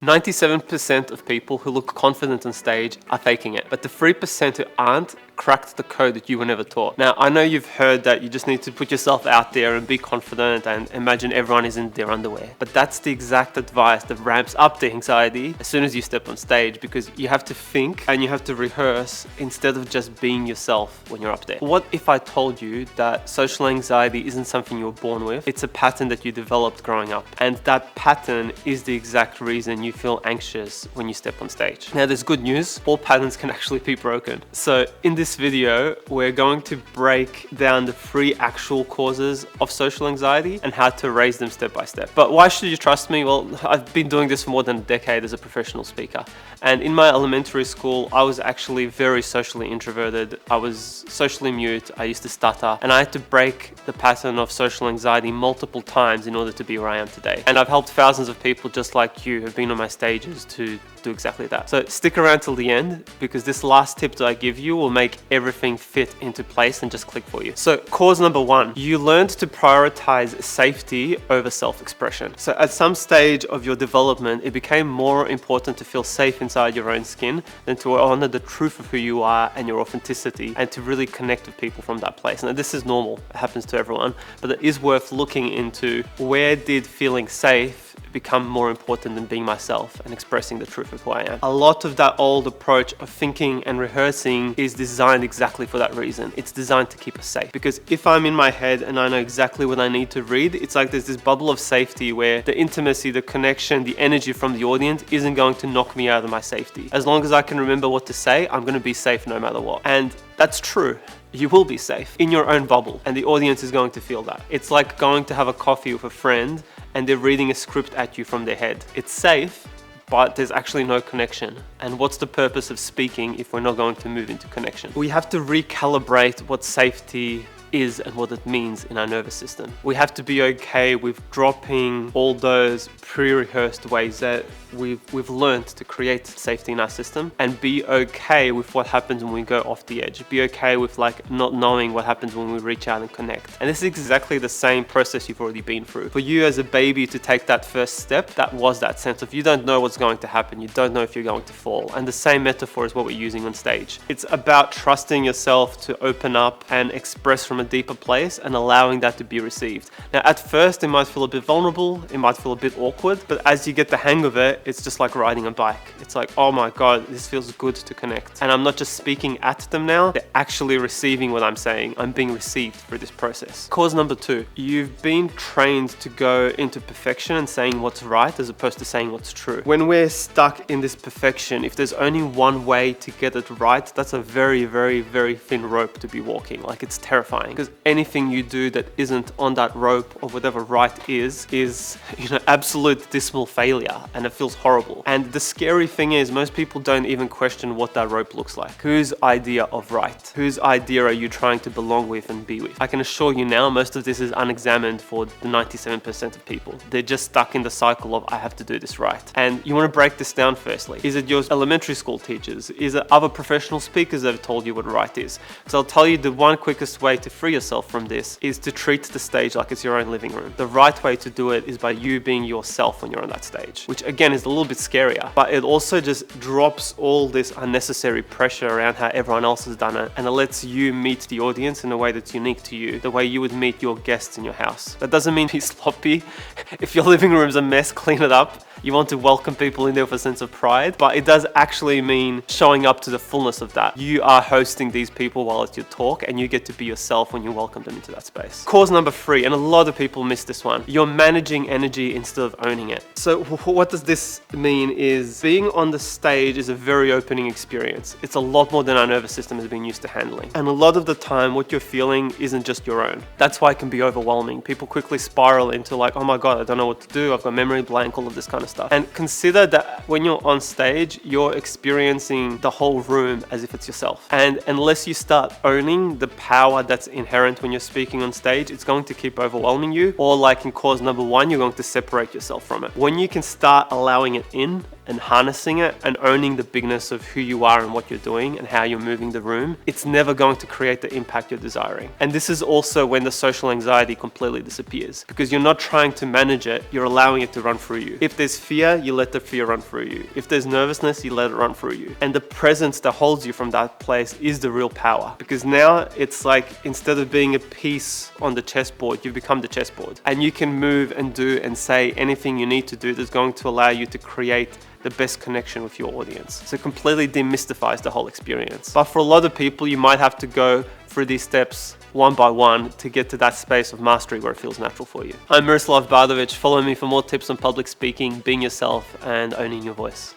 97% of people who look confident on stage are faking it, but the 3% who aren't cracked the code that you were never taught. Now, I know you've heard that you just need to put yourself out there and be confident and imagine everyone is in their underwear. But that's the exact advice that ramps up the anxiety as soon as you step on stage, because you have to think and you have to rehearse instead of just being yourself when you're up there. What if I told you that social anxiety isn't something you were born with? It's a pattern that you developed growing up. And that pattern is the exact reason you feel anxious when you step on stage. Now, there's good news. All patterns can actually be broken. So in this video, we're going to break down the 3 actual causes of social anxiety and how to raise them step by step. But why should you trust me? Well, I've been doing this for more than a decade as a professional speaker. And in my elementary school, I was actually very socially introverted. I was socially mute. I used to stutter, and I had to break the pattern of social anxiety multiple times in order to be where I am today. And I've helped thousands of people just like you who've been on my stages to do exactly that. So stick around till the end, because this last tip that I give you will make everything fit into place and just click for you. So cause number 1, you learned to prioritize safety over self-expression. So at some stage of your development, it became more important to feel safe inside your own skin than to honor the truth of who you are and your authenticity, and to really connect with people from that place. Now, this is normal, it happens to everyone, but it is worth looking into where did feeling safe become more important than being myself and expressing the truth of who I am. A lot of that old approach of thinking and rehearsing is designed exactly for that reason. It's designed to keep us safe. Because if I'm in my head and I know exactly what I need to read, it's like there's this bubble of safety where the intimacy, the connection, the energy from the audience isn't going to knock me out of my safety. As long as I can remember what to say, I'm going to be safe no matter what. And that's true. You will be safe in your own bubble, and the audience is going to feel that. It's like going to have a coffee with a friend and they're reading a script at you from their head. It's safe, but there's actually no connection. And what's the purpose of speaking if we're not going to move into connection? We have to recalibrate what safety is and what it means in our nervous system. We have to be okay with dropping all those pre-rehearsed ways that we've learned to create safety in our system, and be okay with what happens when we go off the edge. Be okay with like not knowing what happens when we reach out and connect. And this is exactly the same process you've already been through. For you as a baby to take that first step, that was that sense of you don't know what's going to happen. You don't know if you're going to fall. And the same metaphor is what we're using on stage. It's about trusting yourself to open up and express from a deeper place and allowing that to be received. Now, at first, it might feel a bit vulnerable. It might feel a bit awkward, but as you get the hang of it, it's just like riding a bike. It's like, oh my God, this feels good to connect. And I'm not just speaking at them now, they're actually receiving what I'm saying. I'm being received through this process. Cause number 2, you've been trained to go into perfection and saying what's right as opposed to saying what's true. When we're stuck in this perfection, if there's only one way to get it right, that's a very, very, very thin rope to be walking. Like, it's terrifying, because anything you do that isn't on that rope of whatever right is absolute dismal failure, and it feels horrible. And the scary thing is, most people don't even question what that rope looks like. Whose idea of right? Whose idea are you trying to belong with and be with? I can assure you now, most of this is unexamined for the 97% of people. They're just stuck in the cycle of, I have to do this right. And you want to break this down firstly. Is it your elementary school teachers? Is it other professional speakers that have told you what right is? So I'll tell you, the one quickest way to free yourself from this is to treat the stage like it's your own living room. The right way to do it is by you being yourself when you're on that stage, which again is a little bit scarier, but it also just drops all this unnecessary pressure around how everyone else has done it, and it lets you meet the audience in a way that's unique to you, the way you would meet your guests in your house. That doesn't mean be sloppy. If your living room's a mess, clean it up. You want to welcome people in there with a sense of pride, but it does actually mean showing up to the fullness of that. You are hosting these people while it's your talk, and you get to be yourself when you welcome them into that space. Cause number 3, and a lot of people miss this one, you're managing energy instead of owning it. So what does this mean is, being on the stage is a very opening experience. It's a lot more than our nervous system has been used to handling. And a lot of the time, what you're feeling isn't just your own. That's why it can be overwhelming. People quickly spiral into like, oh my God, I don't know what to do. I've got memory blank, all of this kind of stuff. And consider that when you're on stage, you're experiencing the whole room as if it's yourself. And unless you start owning the power that's inherent when you're speaking on stage, it's going to keep overwhelming you. Or like in cause number 1, you're going to separate yourself from it. When you can start allowing it in and harnessing it and owning the bigness of who you are and what you're doing and how you're moving the room, it's never going to create the impact you're desiring. And this is also when the social anxiety completely disappears, because you're not trying to manage it, you're allowing it to run through you. If there's fear, you let the fear run through you. If there's nervousness, you let it run through you. And the presence that holds you from that place is the real power, because now it's like, instead of being a piece on the chessboard, you've become the chessboard, and you can move and do and say anything you need to do that's going to allow you to create the best connection with your audience. So it completely demystifies the whole experience. But for a lot of people, you might have to go through these steps one by one to get to that space of mastery where it feels natural for you. I'm Miroslav Bardovic. Follow me for more tips on public speaking, being yourself, and owning your voice.